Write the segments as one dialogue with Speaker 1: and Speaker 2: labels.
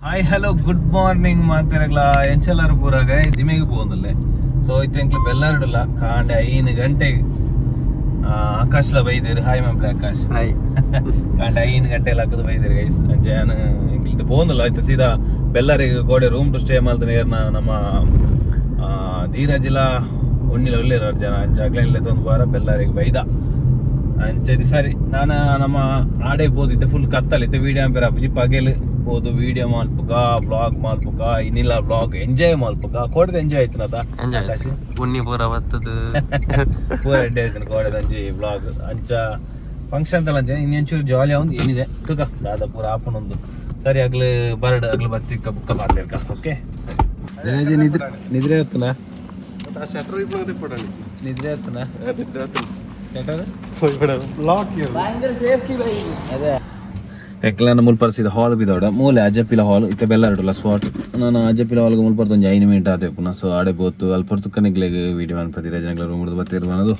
Speaker 1: Hi hello good morning ಮಾತಿರಗ್ಲ ಎಂಚೆಲ್ಲರೂ ಪೂರಾಗ ದಿಮೆಗೆ പോകുന്നില്ലേ so ಇತ್ತು ಬೆಲ್ಲಾರಡಲ್ಲ ಕಾಂಡೆ 5 ಗಂಟೆಗೆ ಆಕಾಶ್ಲ ಬೈದಿರು ಹಾಯ್ ಮಾಮ್ಲೆ ಆಕಾಶ್
Speaker 2: ಹಾಯ್
Speaker 1: ಕಾಂಡೆ 5 ಗಂಟೆಲ್ಲ ಹಾಕದು ಬೈದಿರು ಗೈಸ್ ಅಂಚೆ ನಾನು ಇಂಗ್ಲಿದ್ದು പോകുന്നിಲ್ಲ ಆಯ್ತು ಸೀದಾ ಬೆಲ್ಲರಿಗೆ ಗೋಡೆ ರೂಮ್ ಟು ಸ್ಟೇ ಮಾಡ್ತಾನೆ ನಮ್ಮ ಧೀರಜಿಲ ಉಣ್ಣಿಲ ಒಳ್ಳೆಯರು ಜನ ಅಂಚೆ ಆಗ್ಲಿಲ್ಲ ಒಂದು ವಾರ ಬೆಲ್ಲರಿಗೆ ಬೈದ ಅಂಚೆ ಸರಿ ನಾನು ನಮ್ಮ ಆಡೆ ಬೋದಿದ್ದೆ ಫುಲ್ ಕತ್ತಲಿದ್ದೆ ವಿಡಿಯೋ ಬೇರೆ ಅಪ್ಪಿಜಿ ಪಗೆಲ್ ಬೋದು ವಿಡಿಯೋ ಮಾಲ್ಪುಗ ಬ್ಲಾಗ್ ಮಾಲ್ಪುಗ ಇನ್ನಿಲ್ಲ ಬ್ಲಾಗ್ ಎಂಜಾಯ್ ಮಾಲ್ಪುಗ ಕೋಡದ ಎಂಜಾಯ್ ಆಯ್ತು ನಾತ
Speaker 2: ಉಣ್ಣಿ ಪೂರ ಬತ್ತದು
Speaker 1: ಪೂರ ಎಡ್ಡೆ ಆಯ್ತು ಕೋಡದ ಅಂಜಿ ಬ್ಲಾಗ್ ಅಂಚ ಫಂಕ್ಷನ್ ತಲ ಅಂಚೆ ಇನ್ನೊಂಚೂರು ಜಾಲಿ ಒಂದು ಏನಿದೆ ತುಕ ದಾದ ಪೂರ ಆಪಣೊಂದು ಸರಿ ಆಗ್ಲು ಬರ್ಡ್ ಆಗ್ಲು ಬತ್ತಿಕ್ಕ ಬುಕ್ಕ ಮಾತಾಡ್ಕ ಓಕೆ ಸರಿ ನಿದ್ರೆ ಆಯ್ತನಾ ನಿದ್ರೆ ಆಯ್ತನಾ ಎಕ್ಲಾನ ಮುಲ್ಪರ್ಸಿದ ಹಾಲ್ ಬಿದೋಡ ಮೂಲೆ ಅಜ್ಜಪ್ಪಿಲ ಹಾಲ್ ಇತ್ತ ಬೆಲ್ಲಾರಡಲ್ಲ ಸ್ಪಾಟ್ ನಾನು ಅಜ್ಜಪ್ಪಿಲ ಹಾಲ್ಗೆ ಮುಲ್ಪರ್ದು 5 ಮಿನಿಟ್ ಆದೆ ಪುನಃ ಸೊ ಆಡೆ ಬೋತು ಅಲ್ಪರ್ತು ಕನೆಗ್ಲೆಗೆ ವಿಡಿಯೋ ಅನ್ಪತಿ ರಜನಗ್ಲ ರೂಮ್ ಹಿಡಿದು ಬತ್ತಿರ್ಬನದು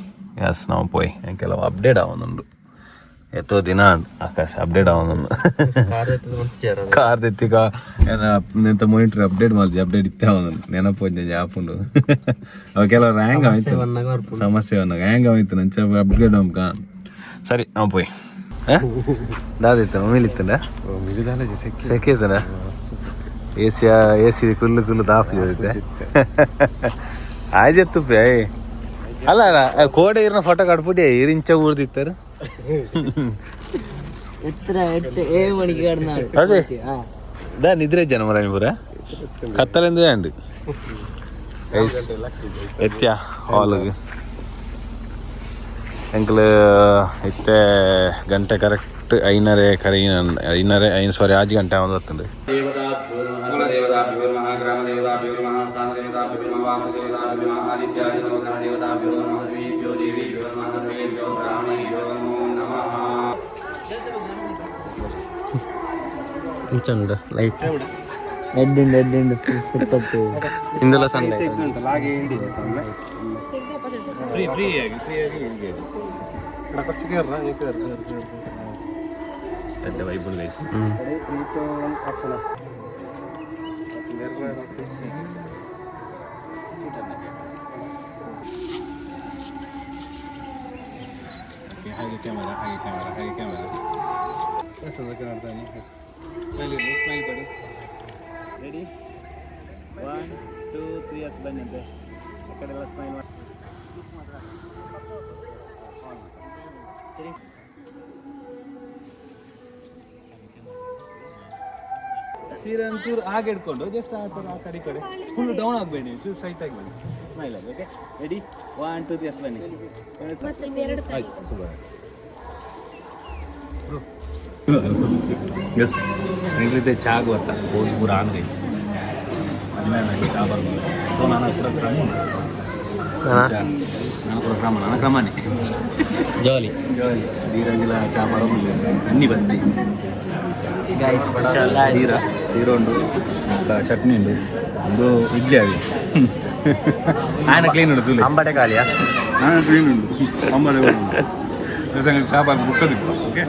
Speaker 1: ಎಸ್ ನಾವು ಪೋಯ್ ಕೆಲವು ಅಪ್ಡೇಟ್ ಆವೊಂದುಂಡು ಎತ್ತೋ ದಿನ ಆಕಾಶ ಅಪ್ಡೇಟ್ ಆವೊಂದುಂಡು ಕಾರ್ ತೆತ್ತಿಗ ಎಂತ ಮಾನಿಟರ್ ಅಪ್ಡೇಟ್ ಮಾಡ್ತಿ ಅಪ್ಡೇಟ್ ಇತ್ತೆ ಆವೊಂದುಂಡು ನೆನಪು ಒಂಜಿ ಆಪುಂಡು ಅವು ಕೆಲವರು ಹ್ಯಾಂಗ್ ಆಯ್ತು ಸಮಸ್ಯೆ ವನ್ನಾಗ ಹ್ಯಾಂಗ್ ಆಯ್ತು ನಂಚ ಅಪ್ಡೇಟ್ ನಮ್ಗ ಸರಿ ನಾವು ಪೋಯ್ ದಾದಿತ್ತ ಮಮ್ಮಿಲಿತ್ತಲ್ಲ ಸೆಕೆಸನ ಎಸಿ ಕುಲ್ಲು ತಾಫ್ ಜೊತೆ ಆಯ್ತು ಅಲ್ಲ ಕೋಡೆ ಇರ್ನ ಫೋಟೋ ಕಟ್ಬಿಟ್ಟು ಇರಿಂಚ ಊರ್ದಿತ್ತಾರ ಅದೇ ದಾ ನಿದ್ರೆ ಜನ ಮರ ಕತ್ತಲೆಂದು ಅಂಡು ಎತ್ಯ ಹಾಲ್ಗೆ ಎಂಕಲ್ ಇತ್ತೆ ಗಂಟೆ ಕರೆಕ್ಟ್ 5:30 ಸಾರಿ 5 ಗಂಟೆ ಆವೊಂದು ಹತ್ತಂದು
Speaker 2: ಇಂಚುಂಡು ಲೈಟ್ ಎಡ್ಡಿಂಡು ಸುತ್ತತ್ತು ಇಂದುಲ ಸನ್ಲೈಟ್
Speaker 1: ಫ್ರೀ ಆಗಿ ಸದ್ಯ ವೈಬಲ್ ಗೈಸ್ ಹಾಗೆ ಕ್ಯಾಮರಾ ನೋಡ್ತಾನೆ ಸ್ಮೈಲ್ ಕೊಡಿ ರೆಡಿ 1 2 3 ಎಸ್ ಬನ್ನಿ ಆ ಕಡೆ ಎಲ್ಲ ಸ್ಮೈಲ್ ಮಾಡಿ ಸೀರೆ ಒಂಚೂರು ಹಾಗೆ ಇಟ್ಕೊಂಡು ಜಸ್ಟ್ ಆ ಕಡೆ ಫುಲ್ ಡೌನ್ ಆಗಬೇಡಿ ನೀವು ಚೂರು ಸ್ಟ್ರೈಟ್ ಆಗಿ ಬನ್ನಿ ಸ್ಮೈಲ್ ಆಗಿ ಓಕೆ ರೆಡಿ 1 2 3 ಎಸ್ ಬನ್ನಿ ಆಯ್ತು ಸುಬ ಎಸ್ ನಿಂತಿದ್ದೆ ಚಾಗ್ ಗೊತ್ತಾ ಭೋಜ್ಪುರ ಆನ್ಗೈ ಅಜ್ಮೇನಲ್ಲಿ ಚಾ ಬರ್ಬೋದು ಸೊ ನಾನು ಕೂಡ ಕ್ರಮ ನನ್ನ ಕ್ರಮನೇ
Speaker 2: ಜಾಲಿ
Speaker 1: ಧೀರಂಗಿಲ್ಲ ಚಾ ಬರೋದಿಲ್ಲ ಅನ್ನಿ ಬಂದಿ ಸೀರ ಉಂಡು ಚಟ್ನಿ ಉಂಡು ಒಂದು ಇಡ್ಲಿ ಆಗಿ ಆಯ್ನ ಕ್ಲೀನ್ ಉಂಟು ತುಳಿ
Speaker 2: ಅಂಬಟೆ ಖಾಲಿಯಾ
Speaker 1: ನಾನು ಕ್ಲೀನ್ ಉಂಟು ಅಂಬಡೆ ಉಂಟು ಚಾ ಬಾರ್ದು ಬುಕ್ಕದಿಪ್ಪ ಓಕೆ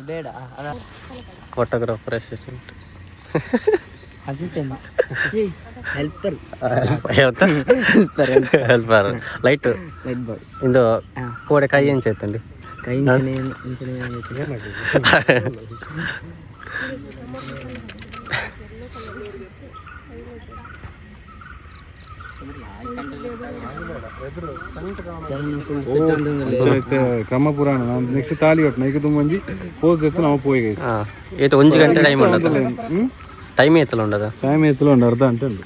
Speaker 2: ಬೇಡ ಫೋಟೋಗ್ರಾಫರ್ ಅಸಿಸ್ಟೆಂಟ್ ಹೆಲ್ಪರ್ ಲೈಟ್ ಇಂದು ಕೋಡೆ ಕೈ ಎಂಚ ಎತ್ತಂడి
Speaker 1: ಕ್ರಮ ಪುರಾಣ ನೆಕ್ಸ್ಟ್ ತಾಲಿ ಒಟ್ಟು ನೈಕ ತುಂಬಂಜಿ ಪೋಸ್ ಎತ್ತು ನಾವು ಪೋಯಿ
Speaker 2: ಏತು 1 ಗಂಟೆ ಟೈಮ್ ಉಂಟದ ಟೈಮ್ ಏತಲ ಉಂಟದ
Speaker 1: ಟೈಮ್ ಏತಲ ಉಂಟು ಅರ್ಧ ಗಂಟೆ ಉಂಟು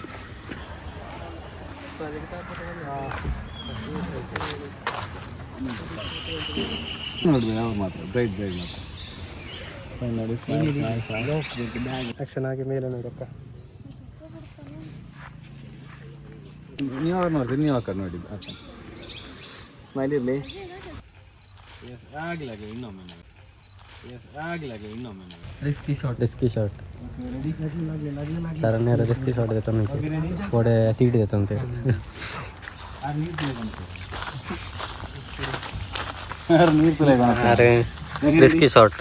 Speaker 1: ನೋಡ್ಬೇಕು ಯಾವಾಗ ಮಾತ್ರ ಬ್ರೈಟ್ ಮಾತ್ರ ನೋಡಿ ಆಕ್ಷನ್ ಆಗಿ ಮೇಲೆ ನೋಡಕ್ಕ ನೀವು ಅವ್ರು ನೋಡ್ತೀರಿ, ನೀವು ಆ ಕಡೆ ನೋಡಿ. ಸ್ಮೈಲ್ ಇರಲಿ. ಆಗಲಿ ಇನ್ನೊಮ್ಮೆ.
Speaker 2: रिस्की शॉट सर ने रिस्की शॉट देता हूँ थोड़े हीट देता हूँ अरे रिस्की शॉट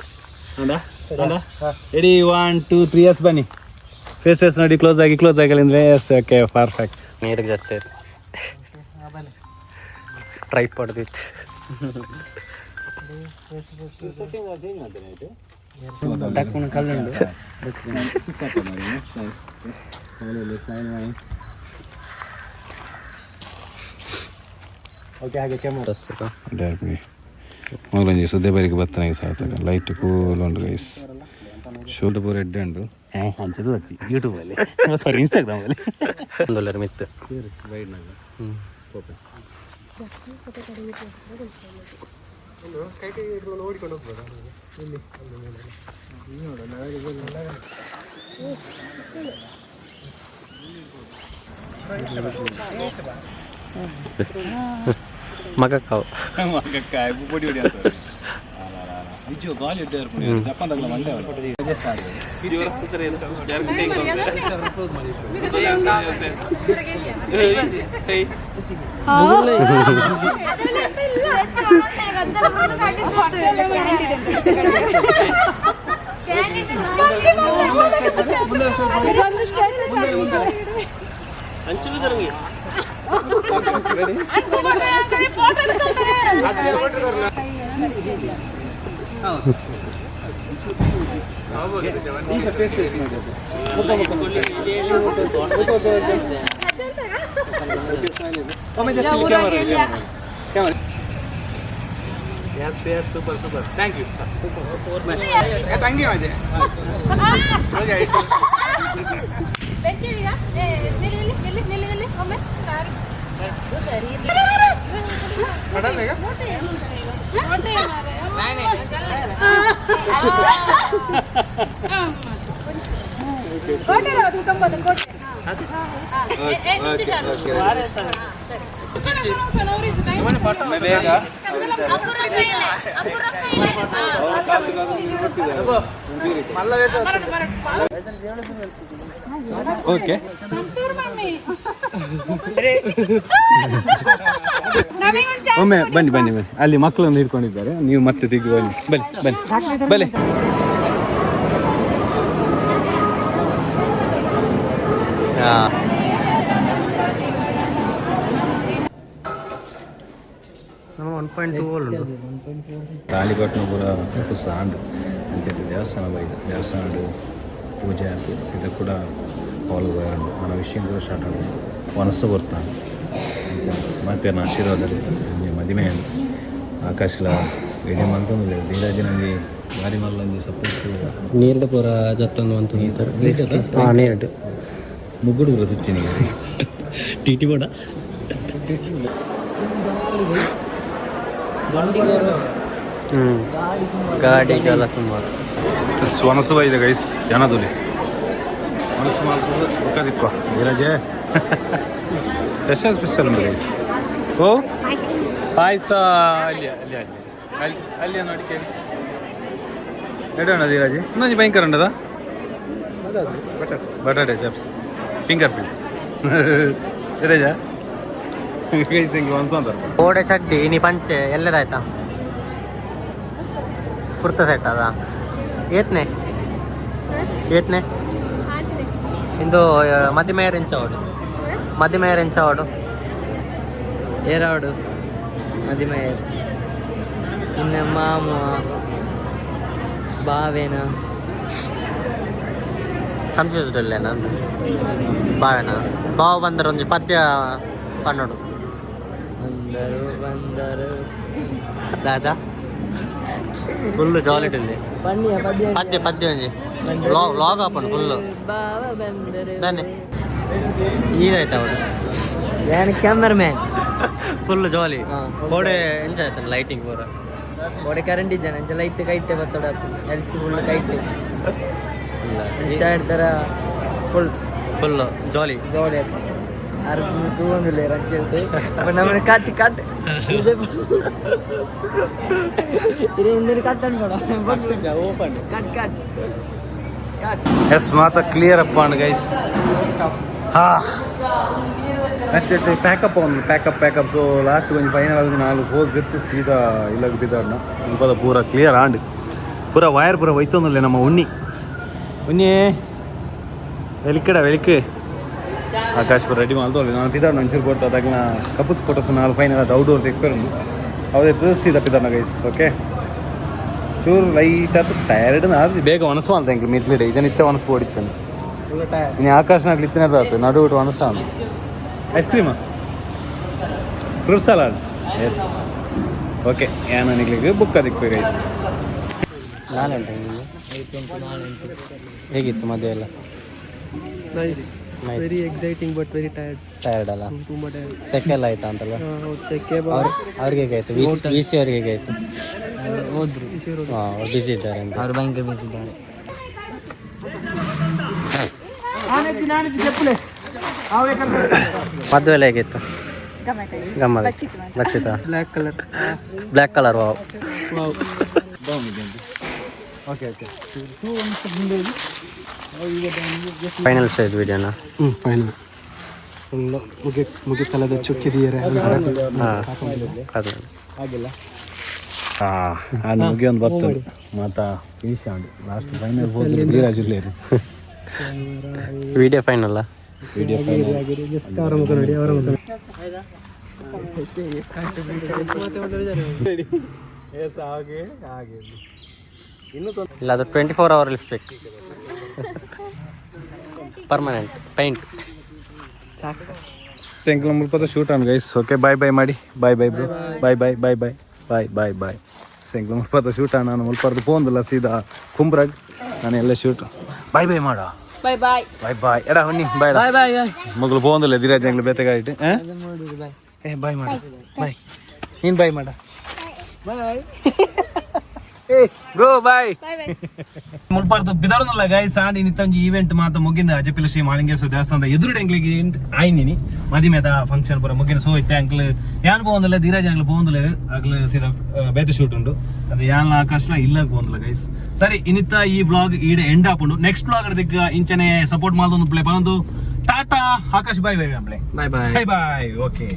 Speaker 1: ರೆಡಿ 1 2 3 ಎಸ್ ಬನ್ನಿ. ಫೇಸ್ ನೋಡಿ, ಕ್ಲೋಸ್ ಆಗಿ ಅಂದರೆ ಎಸ್. Okay, perfect.
Speaker 2: ನೀರಿಗೆ ಜಾಸ್ತಿ ಟ್ರೈಪಾಡ್ ವಿತ್ ಟಕ್ಕುನ ಕಲ್ಲುಂಡು ಓಕೆ ಹಾಗೆ ಕ್ಯಾಮರಾ
Speaker 1: ಮೊದಲೊಂದು ಸುದ್ದಿ ಬರಿಗೆ ಬತ್ತನಾಗಿ ಸಾಯ್ತಕ್ಕ. ಲೈಟ್ ಕೂಲ್ ಉಂಟು ಗೈಸ್. ಶೋಲ್ಡ್ ಪೂರ ಎಡ್ಡೆ ಉಂಟು. ಅಂಚದು ಹಚ್ಚಿ ಯೂಟ್ಯೂಬಲ್ಲಿ, ಸಾರಿ ಇನ್ಸ್ಟಾಗ್ರಾಮಲ್ಲಿ
Speaker 2: ಒಂದೊಳ್ಳೆ ಮಿತ್ತು
Speaker 1: ವೈಡ್ನಾಗ.
Speaker 2: ನೋಡಿಕೊಂಡು ಹೋಗ್ಬೋದಾ ಮಗಕ್ಕಾವು
Speaker 1: ಪುಡಿ ಹೊಡಿ ಅಂತ ನಿಜ ಗಾಲಿ ಇಡ್ಡೆ ಜಪಾನ್ ತಗಲ ಮಂಡೆ Yes, super. Thank you. Thank you, Ajay. Okay.
Speaker 3: ಬೆಂಚಿವಿಗ ನಿಲ್ಲಿ ಒಮ್ಮೆ ಸಾರಿ
Speaker 1: ಕಡಲೆಗ
Speaker 3: ನೋಡ್ದೆ ಮಾರೆ ನಾನೇ ಕೋಟೆ ಅದು ಕಂಬದ ಕೋಟೆ
Speaker 1: ಓಕೆ ಒಮ್ಮೆ ಬನ್ನಿ ಅಲ್ಲಿ ಮಕ್ಕಳನ್ನು ಹಿಡ್ಕೊಂಡಿದ್ದಾರೆ, ನೀವು ಮತ್ತೆ ತೆಗಿ ಬನ್ನಿ. ತಾಳಿಕೊಟ್ಟಿನ ಪೂರ ಸಾಂಡ್ ಅಂಚೆ ದೇವಸ್ಥಾನ ಬೈದ ದೇವಸ್ಥಾನ ಪೂಜೆ ಆಯ್ತು. ಇದು ಕೂಡ ಹಾಲ್ ಹೋಗೋಣ మన ವಿಷಯ ಕೂಡ ಸ್ಟಾರ್ಟ್ ಆಗೋದು ಮನಸ್ಸು ಬರ್ತಾನೆ ಮತ್ತೆ ನನ್ನ ಆಶೀರ್ವಾದಲ್ಲಿ ಮದುವೆ ಅಂತ ಆಕಾಶಲ ವಿಡಿಯೋ ಮಂತಂದು ಧೀರಾಜಿನಲ್ಲಿ ಗಾಡಿ ಮಲ್ಲಂಜಿ ಸಪೋರ್ಟ್
Speaker 2: ನೀರ್ಡು ಪೂರ ಜತ್ತೊಂದು ಅಂತ ನೀರ್ಡು
Speaker 1: ಮುಗ್ಗುಡು ಪೂರ ಸುಚ್ಚಿ ನೀರು
Speaker 2: ಟಿ ಕೂಡ ಗಾಡಿಗೆಲ್ಲ ಸುಮಾರು
Speaker 1: ಮನಸ್ಸು ಬೈದೆ ಗೈಸ್ ಜನದಲ್ಲಿ ಮನಸ್ಸು ಮಾಡ್ಬೋದು ಬುಕ್ಕದಿಕ್ಕೋ ಧೀರಾಜೆ ಸ್ಪೆಷಲ್ ಉಂಟು ಗೈಸ್. ಓ ಪಾಯಸ ಅಲ್ಲಿ ನೋಡಿ ಕೇಳಿ ಎಡೋಣ ಧೀರಾಜೆ ಇನ್ನೊಂದು ಭಯಂಕರ ಉಂಟದ ಬಟಾಟೆ ಚಪ್ಸ್ ಫಿಂಗರ್ ಪ್ರಿಂಟ್ಸ್ ಧೀರಾಜ ಗೈಸ್ ಹಿಂಗೆ ಅನ್ಸೋಂತಾರೆ.
Speaker 2: ಕೋಡೆ ಚಡ್ಡಿ ನೀ ಪಂಚೆ ಎಲ್ಲದಾಯ್ತಾ ಕುರ್ತ ಸೆಟ್ ಅದ ಏತ್ನೆ ಇಂದು ಮಧ್ಯಮೇಯರ್ ಎಂಚ ಓಡು ಏರಾಡು ಮಧ್ಯಮೇಯರ್ ಇನ್ನು ಮಾಮು ಬಾವೇನ ಕನ್ಫ್ಯೂಸ್ಡ್ ಅಲ್ಲೇ ನಾನು ಬಾವೇನ ಬಾವು ಬಂದರೆ ಒಂದು ಪದ್ಯ ಪನ್ನೋಡು ಬಂದರು ದಾದಾ ಫುಲ್ ಜಾಲಿಟ್ ಇಲ್ಲಿ ಪದ್ಯ ಒಂಜಿ ಲಾಗ್ ಆಪನ್ ಫುಲ್ಲು ಬನ್ನಿ ಈಗಾಯ್ತು ಅವಳು ಏನು ಕ್ಯಾಮರಾಮ್ಯಾನ್ ಫುಲ್ ಜಾಲಿ ಗೋಡೆ ಎಂಜಾಯ್ ಆಯ್ತಾನೆ ಲೈಟಿಂಗ್ ಪೂರ ಗೋಡೆ ಕರೆಂಟ್ ಇದ್ದಾನೆ ಅಂಚೆ ಲೈಟ್ ಕೈತೆ ಬತ್ತಡ ಎಲ್ಸಿ ಫುಲ್ ಕೈತೆ ಎಂಜಾಯ್ ಥರ ಫುಲ್ಲು ಜಾಲಿ ಆಯ್ತು ತಗೊಂಡಿಲ್ಲ ರಂಚೆ ನಮ್ಮನೆ ಕಟ್ ಕಟ್ ಹಿಂದಿನ ಕಟ್ ಅನ್ಬೇಡ ಓಪನ್ ಕಟ್ ಕಟ್
Speaker 1: ಎಸ್ ಮಾತಾ ಕ್ಲಿಯರ್ ಅಪ್ ಆನ್ ಗೈಸ್ ಹಾ ಪ್ಯಾಕಪ್ ಅವನು ಪ್ಯಾಕಪ್ ಸೊ ಲಾಸ್ಟ್ కొంచెం ಫೈನಲ್ ಆಗಿ 4 ಫೋರ್ಸ್ ಜೊತೆ ಸೀದಾ ಇಲ್ಲಗೆ ಬಿದ್ದಾಡ್ನ ಸ್ವಲ್ಪ ಪೂರ ಕ್ಲಿಯರ್ ಆಂಡ್ ಪೂರ ವೈರ್ ಪೂರ ಒಯ್ತೊಂದಲ್ಲೇ ನಮ್ಮ ಉಣ್ಣಿ వెలికి ఆకాశ్ రెడీ మాల్తోంది ನಾನು ಪಿದಾಡ್ ಒಂಚೂರು ಕೊಡ್ತಾ ಅದಾಗ ನಾ ಕಪಲ್ಸ್ ಫೋಟೋಸ್ 4 ಫೈನಲ್ ಅದು ಔಟ್ಡೋರ್ ತೆಕ್ಪೇರು ಅವತ್ತು ಸೀದಾ ಪಿದಾಡ್ನ ಗೈಸ್ ಓಕೆ ಚೂರು ಲೈಟ್ ಆಯ್ತು ಟಯರ್ಡ್ ಆದ್ರೆ ಬೇಗ ಒಣಸುವ ಅಂತ ಹೆಂಗೆ ಮಿದ್ಲಿಡೆ ಇದನ್ನಿತ್ತೆ ಒಣಸ್ಕೊ ಹೊಡಿತಾನೆ ಇನ್ನು ಆಕಾಶನಾಗ್ಲಿ ಇತ್ತನೇ ಆಯ್ತು ನಡು ಬಿಟ್ಟು ಒಣಸ ಐಸ್ ಕ್ರೀಮಾ ಫ್ರೂಟ್ ಸಲಾಡ್ ಎಸ್ ಓಕೆ ಏನು ನಿಗ್ಲಿಕ್ಕೆ ಬುಕ್ ಅದಕ್ಕೆ ಗೈಸ್
Speaker 2: ಹೇಗಿತ್ತು ಮದುವೆ ಎಲ್ಲ
Speaker 4: nice very exciting but very
Speaker 2: tired ಅಲ್ಲ
Speaker 4: ತುಂಬ ಟೈರ್ಡ್
Speaker 2: ಸೆಕೆ ಎಲ್ಲ ಆಯ್ತಾ ಅಂತಲ್ಲ
Speaker 4: ಸೆಕೆ
Speaker 2: ಅವ್ರಿಗೆ ಹೇಗಾಯ್ತು ವಿ ಸಿ ಅವ್ರಿಗೆ ಹೇಗಾಯ್ತು ಹೋದ್ರು ಹಾಂ ಬಿಸಿ ಇದ್ದಾರೆ ಅಂತ ಅವ್ರು ಭಯಂಕರ ಬಿಸಿ ಇದ್ದಾರೆ ಮದುವೆ ಎಲ್ಲ ಹೇಗಿತ್ತು ಗಮ್ಮತ್ ಬಚ್ಚಿತ black colour wow
Speaker 1: okay okay
Speaker 2: final stage ವಿಡಿಯೋನ
Speaker 4: ಫೈನಲ್ ಮುಗಿತಲ್ಲದ ಚುಕ್ಕಿದೀರ
Speaker 2: ಆಗಿಲ್ಲ
Speaker 1: ಅದು ಮುಗಿಯೊಂದು ಬರ್ತದೆ ಮಾತಾ ಇಳಿಸ್ಕೊಂಡು ಲಾಸ್ಟ್ ಫೈನಲ್ ಹೋದ್ರೆ ಧೀರಾಜ್ ಇರ್ಲಿ
Speaker 2: ವಿಡಿಯೋ ಫೈನಲ್ಲ
Speaker 1: ವಿಡಿಯೋ ಫೈನಲ್
Speaker 2: ಇಲ್ಲ ಅದು 24 hour ಲಿಪ್ಸ್ಟಿಕ್ ಪರ್ಮನೆಂಟ್ ಪೇಂಟ್
Speaker 1: ಸ್ಟೆಂಕ್ಲ ಮುಲ್ಪದ shoot on guys okay bye bye ಮಾಡಿ ಬಾಯ್ ಬಾಯ್ ಬ್ರೋ ಬಾಯ್ ಬಾಯ್ ಬಾಯ್ ಬಾಯ್ ಬಾಯ್ ಬಾಯ್ ಬಾಯ್ ಸ್ಟೆಂಕ್ಲ ಮುಲ್ಪದ ಶೂಟ್ ನಾನು ಮುಲ್ಪರ್ದು ಫೋನ್ದಲ್ಲ ಸೀದಾ ಕುಂಬ್ರಾಗ್ ನಾನು ಎಲ್ಲ ಶೂಟ್ ಬಾಯ್ ಬಾಯ್ ಮಾಡ
Speaker 3: ಬಾಯ್ ಬಾಯ್
Speaker 1: ಬಾಯ್ ಬಾಯ್ ಎಡ ಹೊನ್ನಿ ಬಾಯ್ ಬಾಯ್ ಬಾಯ್ ಮಗಳು ಫೋನ್ದಲ್ಲ ಧೀರಾಜ್ ಅಂಗ್ಲಿ ಬೇತೆಗಾಯಿಟ್ಟು ಏ ಬಾಯ್ ಮಾಡ ಬಾಯ್ ನೀನು ಬಾಯ್ ಮಾಡ ಬಾಯ್ ಬ್ರೋ ಬಾಯ್ ಮುಲ್ಪಾರ್ದು ಬಿದಾರನಲ್ಲ ಗೈಸ್ ಆಂಡ್ ಇನ್ನಿತ್ತಂಜಿ ಈವೆಂಟ್ ಮಾತ ಮುಗಿನ ಅಜಪಿಲ ಶ್ರೀ ಮಾಲಿಂಗೇಶ್ವರ ದೇವಸ್ಥಾನದ ಎದುರು ಎಂಕ್ಲಿಗೆ ಆಯ್ನಿನಿ ಮದಿಮೆದ ಫಂಕ್ಷನ್ ಪೂರ ಮುಗಿನ ಸೋ ಇತ್ತೆ ಅಂಕ್ಲು ಯಾನ್ ಬೋಂದಲ್ಲ ಧೀರಾಜ್ ಅಂಕ್ಲು ಬೋಂದಲ್ಲ ಆಗ್ಲು ಸೀದಾ ಬೇತೆ ಶೂಟ್ ಉಂಡು ಅದು ಯಾನ್ ಆಕಾಶಲ ಇಲ್ಲ ಬೋಂದಲ್ಲ ಗೈಸ್ ಸರಿ ಇನ್ನಿತ್ತ ಈ ವ್ಲಾಗ್ ಈಡೆ ಎಂಡ್ ಆಪುಂಡು ನೆಕ್ಸ್ಟ್ ವ್ಲಾಗ್ ಅಡ್ದಿಕ್ಕ ಇಂಚನೆ ಸಪೋರ್ಟ್ ಮಾಡ್ದೊಂದು ಪ್ಲೇ ಬಂದು ಟಾಟಾ ಆಕಾಶ್ ಬಾಯ್ ಬಾಯ್
Speaker 2: ಬಾಯ್ ಬಾಯ್
Speaker 1: ಬಾಯ್ ಬಾಯ್ ಓಕೆ